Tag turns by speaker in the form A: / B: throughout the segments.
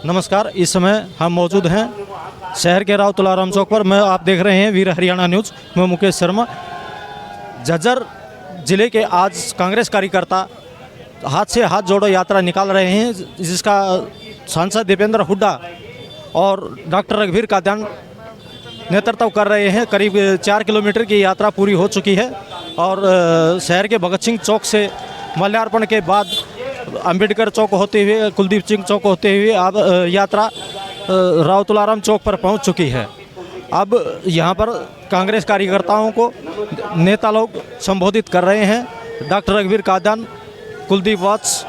A: नमस्कार। इस समय हम मौजूद हैं शहर के राव तुलाराम चौक पर। आप देख रहे हैं वीर हरियाणा न्यूज़। मैं मुकेश शर्मा। झज्जर जिले के आज कांग्रेस कार्यकर्ता हाथ से हाथ जोड़ो यात्रा निकाल रहे हैं, जिसका सांसद दीपेंद्र हुड्डा और डॉक्टर रघुवीर कादियान नेतृत्व कर रहे हैं। करीब 4 किलोमीटर की यात्रा पूरी हो चुकी है और शहर के भगत सिंह चौक से माल्यार्पण के बाद अंबेडकर चौक होते हुए, कुलदीप सिंह चौक होते हुए अब यात्रा राव तुलाराम चौक पर पहुंच चुकी है। अब यहां पर कांग्रेस कार्यकर्ताओं को नेता लोग संबोधित कर रहे हैं। डॉक्टर रघुवीर कादियान, कुलदीप वत्स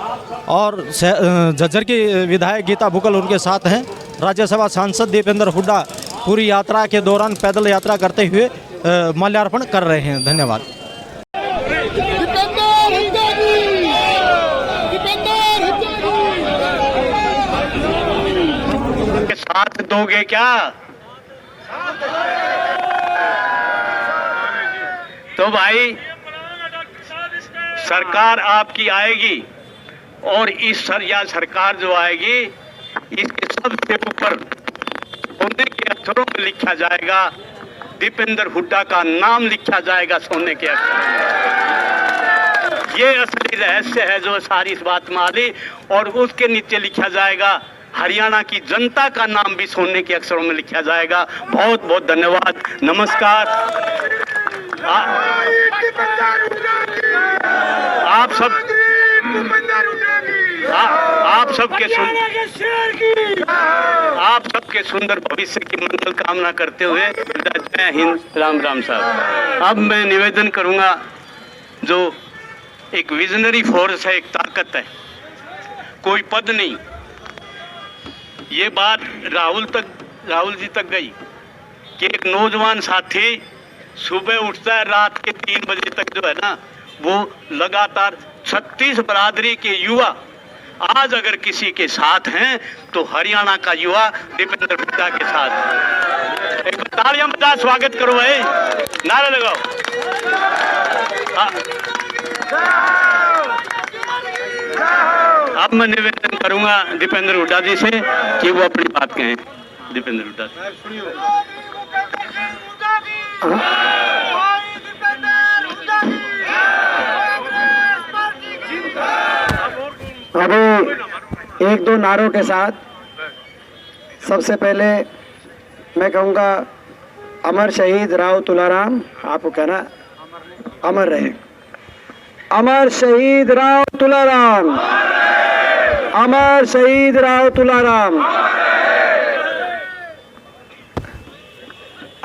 A: और झज्जर की विधायक गीता भुक्कल उनके साथ हैं। राज्यसभा सांसद दीपेंद्र हुड्डा पूरी यात्रा के दौरान पैदल यात्रा करते हुए माल्यार्पण कर रहे हैं। धन्यवाद।
B: साथ दोगे क्या? तो भाई सरकार आपकी आएगी और इस सरकार जो आएगी इसके सबसे ऊपर सोने के अक्षरों में लिखा जाएगा, दीपेंद्र हुड्डा का नाम लिखा जाएगा सोने के अक्षरों में। ये असली रहस्य है जो सारी इस बात में आली, और उसके नीचे लिखा जाएगा हरियाणा की जनता का नाम भी सोने के अक्षरों में लिखा जाएगा। बहुत बहुत धन्यवाद। नमस्कार। आप सबके सुंदर भविष्य की मंगल कामना करते हुए जय हिंद, राम राम साहब। अब मैं निवेदन करूंगा, जो एक विजनरी फोर्स है, एक ताकत है, कोई पद नहीं। ये बात राहुल जी तक गई कि एक नौजवान साथी सुबह उठता है, रात के 3 बजे तक जो है ना, वो लगातार 36 बरादरी के युवा आज अगर किसी के साथ हैं तो हरियाणा का युवा दीपेंद्र हुड्डा के साथ। एक तालियां बजा स्वागत करो भाई, नारा लगाओ। अब मैं निवेदन करूंगा दीपेंद्र हुड्डा जी से कि वो अपनी बात कहें। दीपेंद्र हुड्डा
C: अभी 1-2 नारों के साथ सबसे पहले मैं कहूँगा, अमर शहीद राव तुलाराम। आपको कहना अमर रहे। अमर शहीद राव तुलाराम, अमर शहीद राव तुलाराम।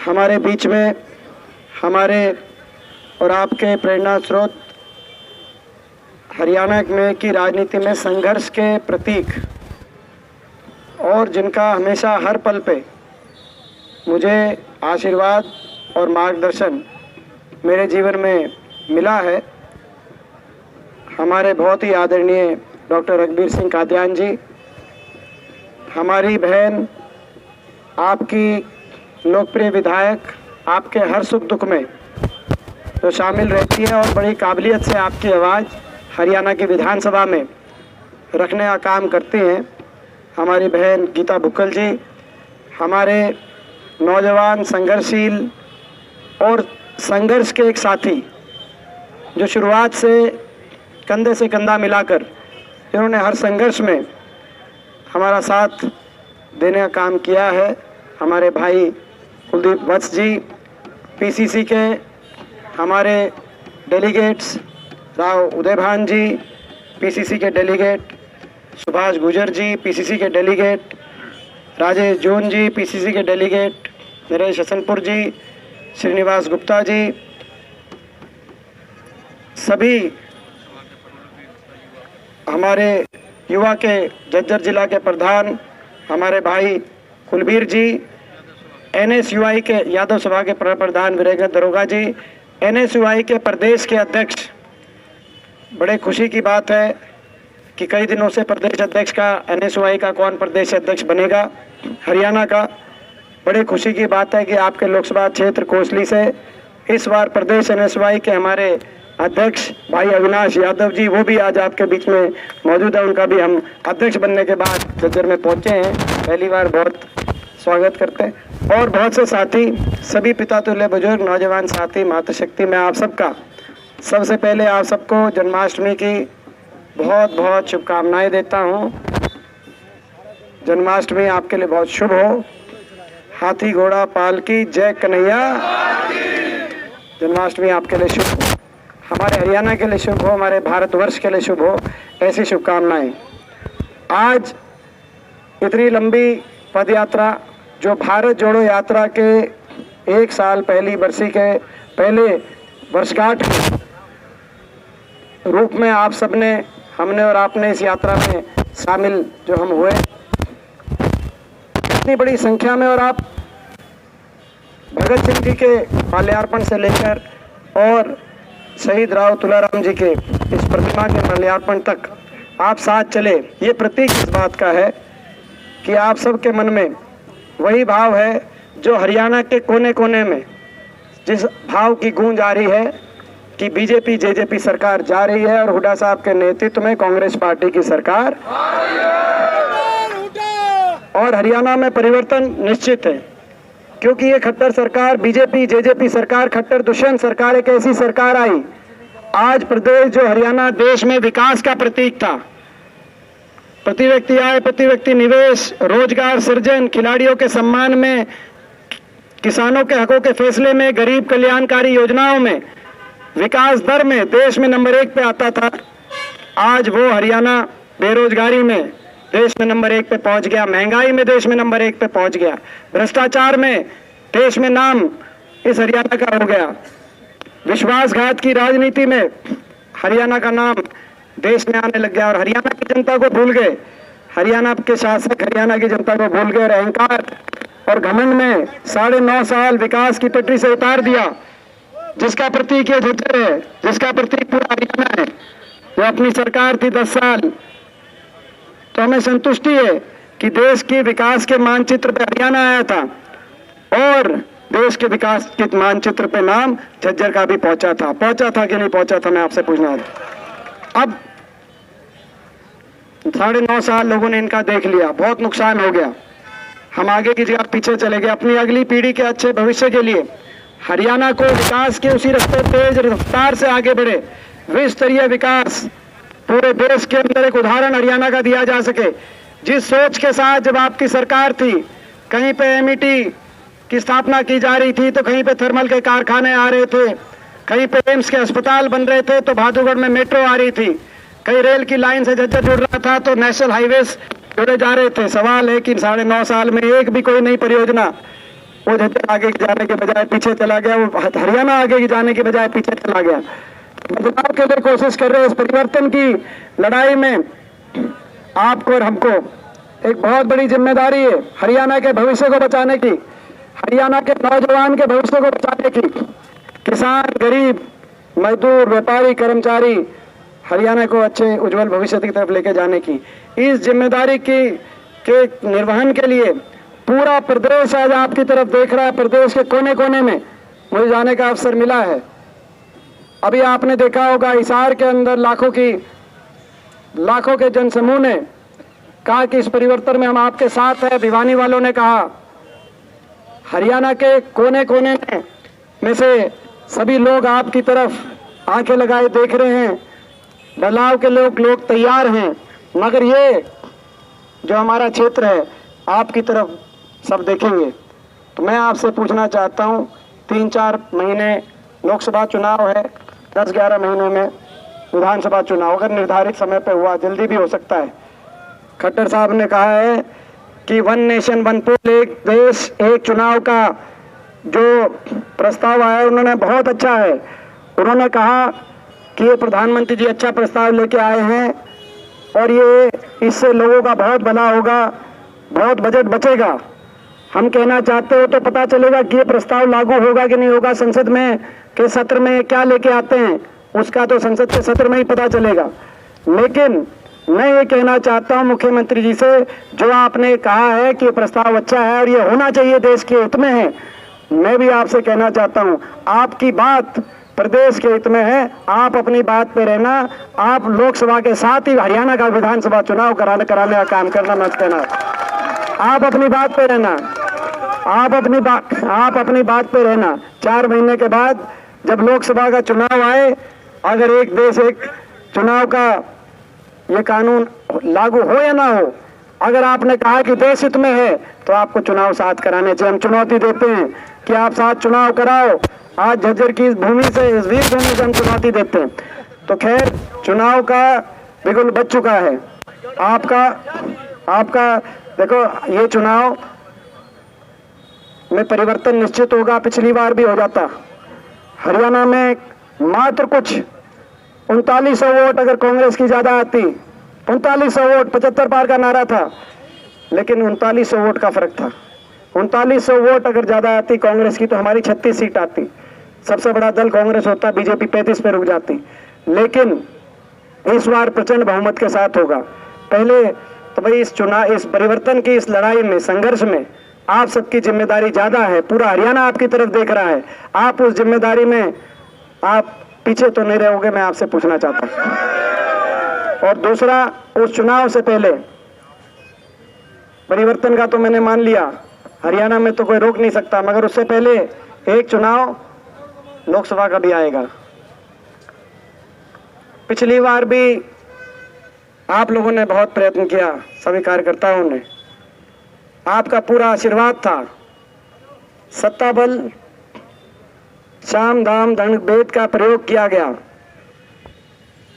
C: हमारे बीच में हमारे और आपके प्रेरणा स्रोत, हरियाणा में की राजनीति में संघर्ष के प्रतीक, और जिनका हमेशा हर पल पे मुझे आशीर्वाद और मार्गदर्शन मेरे जीवन में मिला है, हमारे बहुत ही आदरणीय डॉक्टर रघुवीर सिंह कादियान जी। हमारी बहन, आपकी लोकप्रिय विधायक, आपके हर सुख दुख में तो शामिल रहती है और बड़ी काबिलियत से आपकी आवाज़ हरियाणा की विधानसभा में रखने का काम करती हैं। हमारी बहन गीता भुक्कल जी, हमारे नौजवान संघर्षशील और संघर्ष के एक साथी, जो शुरुआत से कंधे से कंधा मिलाकर इन्होंने हर संघर्ष में हमारा साथ देने का काम किया है। हमारे भाई कुलदीप वत्स जी, पीसीसी के हमारे डेलीगेट्स, राव उदयभान जी पीसीसी के डेलीगेट, सुभाष गुजर जी पीसीसी के डेलीगेट, राजेश जून जी पीसीसी के डेलीगेट, नरेश हसनपुर जी, श्रीनिवास गुप्ता जी, सभी हमारे युवा के झज्जर जिला के प्रधान हमारे भाई कुलबीर जी, एनएसयूआई के यादव सभा के प्रधान वीरेंद्र दरोगा जी, एनएसयूआई के प्रदेश के अध्यक्ष। बड़े खुशी की बात है कि कई दिनों से प्रदेश अध्यक्ष का, एनएसयूआई का कौन प्रदेश अध्यक्ष बनेगा हरियाणा का। बड़े खुशी की बात है कि आपके लोकसभा क्षेत्र कोसली से इस बार प्रदेश एनएसयूआई के हमारे अध्यक्ष भाई अविनाश यादव जी, वो भी आज आपके बीच में मौजूद है। उनका भी हम अध्यक्ष बनने के बाद झज्जर में पहुंचे हैं, पहली बार बहुत स्वागत करते हैं। और बहुत से साथी, सभी पिता तुल्य बुजुर्ग, नौजवान साथी, मातृशक्ति, मैं आप सबका सबसे पहले आप सबको जन्माष्टमी की बहुत बहुत शुभकामनाएं देता हूं। जन्माष्टमी आपके लिए बहुत शुभ हो। हाथी घोड़ा पालकी जय कन्हैया। जन्माष्टमी आपके लिए शुभ हो, हमारे हरियाणा के लिए शुभ हो, हमारे भारतवर्ष के लिए शुभ हो, ऐसी शुभकामनाएं। आज इतनी लंबी पद यात्रा, जो भारत जोड़ो यात्रा के 1 साल पहली बरसी के पहले वर्षगांठ रूप में आप सबने, हमने और आपने इस यात्रा में शामिल जो हम हुए, इतनी बड़ी संख्या में, और आप भगत सिंह जी के माल्यार्पण से लेकर और शहीद राव तुलाराम जी के इस प्रतिमा के माल्यार्पण तक आप साथ चले। ये प्रतीक इस बात का है कि आप सबके मन में वही भाव है जो हरियाणा के कोने कोने में जिस भाव की गूंज आ रही है कि बीजेपी जेजेपी सरकार जा रही है और हुड्डा साहब के नेतृत्व में कांग्रेस पार्टी की सरकार, और हरियाणा में परिवर्तन निश्चित है। क्योंकि ये खट्टर सरकार, बीजेपी जेजेपी सरकार, खट्टर दुष्यंत सरकार, एक ऐसी सरकार आई। आज प्रदेश जो हरियाणा देश में विकास का प्रतीक था, प्रति व्यक्ति आय, प्रति व्यक्ति निवेश, रोजगार सृजन, खिलाड़ियों के सम्मान में, किसानों के हकों के फैसले में, गरीब कल्याणकारी योजनाओं में, विकास दर में देश में नंबर 1 पे आता था। आज वो हरियाणा बेरोजगारी में देश में नंबर 1 पे पहुंच गया, महंगाई में देश में नंबर 1 पे पहुंच गया, भ्रष्टाचार में देश में नाम इस हरियाणा का हो गया, विश्वासघात की राजनीति में हरियाणा का नाम देश में आने लग गया। और हरियाणा की जनता को भूल गए, हरियाणा के शासक हरियाणा की जनता को भूल गए और अहंकार और घमंड में 9.5 साल विकास की पटरी से उतार दिया। जिसका प्रतीक ये झज्जर है, जिसका प्रतीक पूरा हरियाणा है। जो अपनी सरकार थी 10 साल, तो हमें संतुष्टि है कि देश के विकास के मानचित्र पे हरियाणा आया था और देश के विकास के मानचित्र पे नाम झज्जर का भी पहुंचा था कि नहीं पहुंचा था, मैं आपसे पूछना था। अब 9.5 साल लोगों ने इनका देख लिया, बहुत नुकसान हो गया, हम आगे की जगह पीछे चले गए। अपनी अगली पीढ़ी के अच्छे भविष्य के लिए हरियाणा को विकास के उसी रास्ते तेज रफ्तार से आगे बढ़े, विश्व स्तरीय विकास पूरे देश के अंदर एक उदाहरण हरियाणा का दिया जा सके। जिस सोच के साथ जब आपकी सरकार थी, कहीं पे एमईटी की स्थापना की जा रही थी, तो कहीं पे थर्मल के कारखाने आ रहे थे, कहीं पे एम्स के अस्पताल बन रहे थे, तो भादुगढ़ में मेट्रो आ रही थी, कहीं रेल की लाइन से झज्जर जुड़ रहा था, तो नेशनल हाईवेज जुड़े जा रहे थे। सवाल है कि 9.5 साल में एक भी कोई नई परियोजना, वो झज्जर आगे जाने के बजाय पीछे चला गया, वो हरियाणा आगे जाने के बजाय पीछे चला गया। बदलाव के लिए कोशिश कर रहे हैं। इस परिवर्तन की लड़ाई में आपको और हमको एक बहुत बड़ी जिम्मेदारी है, हरियाणा के भविष्य को बचाने की, हरियाणा के नौजवान के भविष्य को बचाने की, किसान, गरीब, मजदूर, व्यापारी, कर्मचारी, हरियाणा को अच्छे उज्जवल भविष्य की तरफ लेके जाने की। इस जिम्मेदारी के निर्वहन के लिए पूरा प्रदेश आज आपकी तरफ देख रहा है। प्रदेश के कोने कोने में मुझे जाने का अवसर मिला है। अभी आपने देखा होगा हिसार के अंदर लाखों के जनसमूह ने कहा कि इस परिवर्तन में हम आपके साथ हैं। भिवानी वालों ने कहा, हरियाणा के कोने कोने में से सभी लोग आपकी तरफ आंखें लगाए देख रहे हैं। बदलाव के लोग तैयार हैं, मगर ये जो हमारा क्षेत्र है आपकी तरफ सब देखेंगे। तो मैं आपसे पूछना चाहता हूँ, 3-4 महीने लोकसभा चुनाव है, 10-11 महीने में विधानसभा चुनाव, अगर निर्धारित समय पे हुआ, जल्दी भी हो सकता है। खट्टर साहब ने कहा है कि 1 नेशन 1 पोल, एक देश एक चुनाव का जो प्रस्ताव आया उन्होंने बहुत अच्छा है। उन्होंने कहा कि ये प्रधानमंत्री जी अच्छा प्रस्ताव लेके आए हैं और ये इससे लोगों का बहुत भला होगा, बहुत बजट बचेगा। हम कहना चाहते हो तो पता चलेगा कि ये प्रस्ताव लागू होगा कि नहीं होगा। संसद में के सत्र में क्या लेके आते हैं उसका तो संसद के सत्र में ही पता चलेगा। लेकिन मैं ये कहना चाहता हूँ मुख्यमंत्री जी से, जो आपने कहा है कि ये प्रस्ताव अच्छा है और ये होना चाहिए, देश के हित में है, मैं भी आपसे कहना चाहता हूँ, आपकी बात प्रदेश के हित में है। आप अपनी बात पे रहना। आप लोकसभा के साथ ही हरियाणा का विधानसभा चुनाव कराने का काम करना मत करना। आप अपनी बात पे रहना। आप अपनी बात पे रहना। 4 महीने के बाद जब लोकसभा का चुनाव आए, अगर एक देश एक चुनाव का ये कानून लागू हो या ना हो, अगर आपने कहा कि देश हित में है तो आपको चुनाव साथ कराने चाहिए। हम चुनौती देते हैं कि आप साथ चुनाव कराओ। आज झज्जर की इस भूमि से, इस वीर भूमि से हम चुनौती देते हैं। तो खैर, चुनाव का बिगुल बज चुका है। आपका देखो, ये चुनाव में परिवर्तन निश्चित होगा। पिछली बार भी हो जाता। हरियाणा में मात्र कुछ 3900 वोट अगर कांग्रेस की ज्यादा आती, 3900 वोट, 75 पार का नारा था, लेकिन 3900 वोट का फर्क था। 3900 वोट अगर ज्यादा आती कांग्रेस की तो हमारी 36 सीट आती। सबसे बड़ा दल कांग्रेस होता, बीजेपी 35 पे रुक जाती। लेकिन इस बार प्रचंड बहुमत के साथ होगा। पहले तो भाई इस परिवर्तन की इस लड़ाई में, संघर्ष में आप सबकी जिम्मेदारी ज्यादा है। पूरा हरियाणा आपकी तरफ देख रहा है। आप उस जिम्मेदारी में आप पीछे तो नहीं रहोगे, मैं आपसे पूछना चाहता हूं। और दूसरा, उस चुनाव से पहले परिवर्तन का तो मैंने मान लिया, हरियाणा में तो कोई रोक नहीं सकता, मगर उससे पहले एक चुनाव लोकसभा का भी आएगा। पिछली बार भी आप लोगों ने बहुत प्रयत्न किया, सभी कार्यकर्ताओं ने, आपका पूरा आशीर्वाद था। सत्ता बल, साम दाम दंड भेद का प्रयोग किया गया।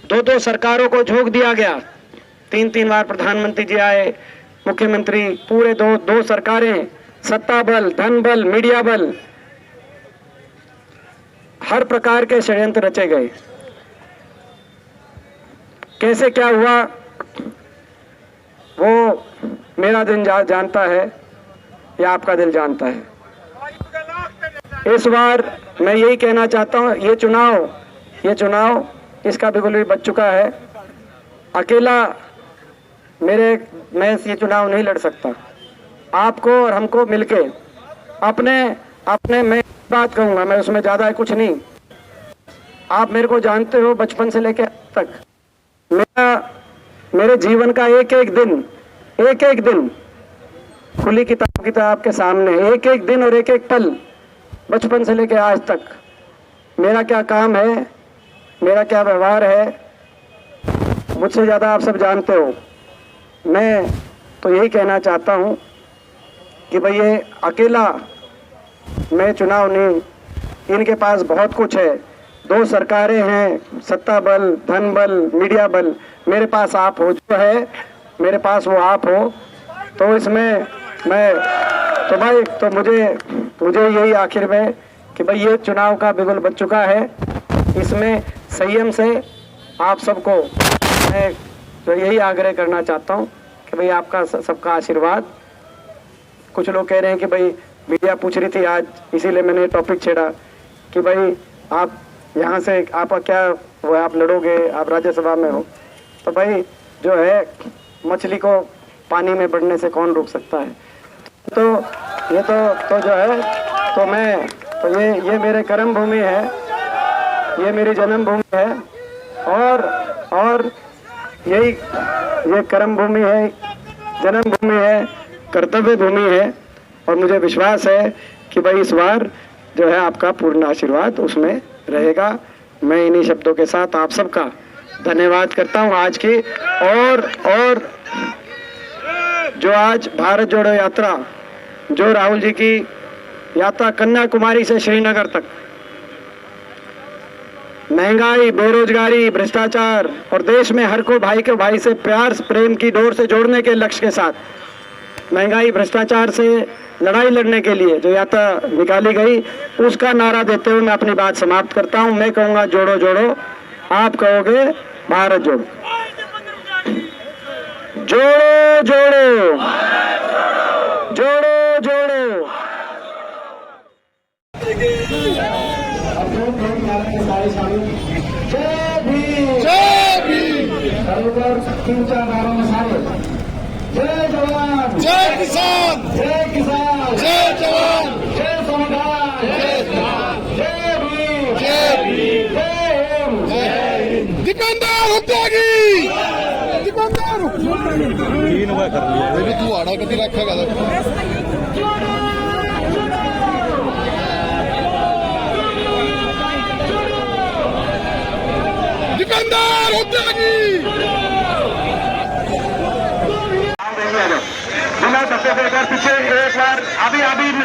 C: 2 सरकारों को झोंक दिया गया। 3 बार प्रधानमंत्री जी आए, मुख्यमंत्री, पूरे दो सरकारें, सत्ता बल, धन बल, मीडिया बल, हर प्रकार के षड्यंत्र रचे गए। कैसे क्या हुआ वो मेरा दिल जानता है या आपका दिल जानता है। इस बार मैं यही कहना चाहता हूँ, ये चुनाव इसका बिल्कुल भी बच चुका है। अकेला मैं ये चुनाव नहीं लड़ सकता। आपको और हमको मिलके अपने मैं बात कहूँगा, मैं उसमें ज़्यादा कुछ नहीं। आप मेरे को जानते हो बचपन से लेकर तक। मेरे जीवन का एक एक दिन खुली किताब आपके सामने, एक एक दिन और एक एक पल, बचपन से लेकर आज तक मेरा क्या काम है, मेरा क्या व्यवहार है, मुझसे ज़्यादा आप सब जानते हो। मैं तो यही कहना चाहता हूँ कि भाई ये अकेला मैं चुनाव नहीं, इनके पास बहुत कुछ है। 2 सरकारें हैं, सत्ता बल, धन बल, मीडिया बल, मेरे पास आप हो, जो है मेरे पास वो आप हो। तो इसमें मैं तो भाई तो मुझे यही आखिर में कि भाई ये चुनाव का बिगुल बच चुका है। इसमें संयम से आप सबको मैं तो यही आग्रह करना चाहता हूँ कि भाई आपका सबका आशीर्वाद। कुछ लोग कह रहे हैं कि भाई मीडिया पूछ रही थी आज, इसीलिए मैंने टॉपिक छेड़ा कि भाई आप यहाँ से आपका क्या वो, आप लड़ोगे, आप राज्यसभा में हो। तो भाई जो है, मछली को पानी में बढ़ने से कौन रोक सकता है। तो ये तो जो है, तो मैं तो ये मेरे कर्म भूमि है, ये मेरी जन्म भूमि है, और ये कर्म भूमि है, जन्म भूमि है, कर्तव्य भूमि है। और मुझे विश्वास है कि भाई इस बार जो है आपका पूर्ण आशीर्वाद उसमें रहेगा। मैं इन्हीं शब्दों के साथ आप सबका धन्यवाद करता हूं आज की। और जो आज भारत जोड़ो यात्रा, जो राहुल जी की यात्रा कन्याकुमारी से श्रीनगर तक, महंगाई, बेरोजगारी, भ्रष्टाचार और देश में हर को भाई से प्यार प्रेम की डोर से जोड़ने के लक्ष्य के साथ, महंगाई भ्रष्टाचार से लड़ाई लड़ने के लिए जो यात्रा निकाली गई, उसका नारा देते हुए मैं अपनी बात समाप्त करता हूं। मैं कहूंगा जोड़ो जोड़ो, आप कहोगे भारत जोड़ो। जोड़ो जोड़ो, जोड़ो जोड़ो। जय भीम, जय भीम। जय जवान, जय किसान, जय किसान, जय जवान, जय संविधान, जय भीम, जय भीम।
A: हुआ कर लिया।
D: ਇਹ ਵੀ ਤੂੰ ਆੜਾ ਕਦੀ ਰੱਖੇਗਾ दुकानदार होते लगी
C: जिला दफ्तर पीछे एक बार अभी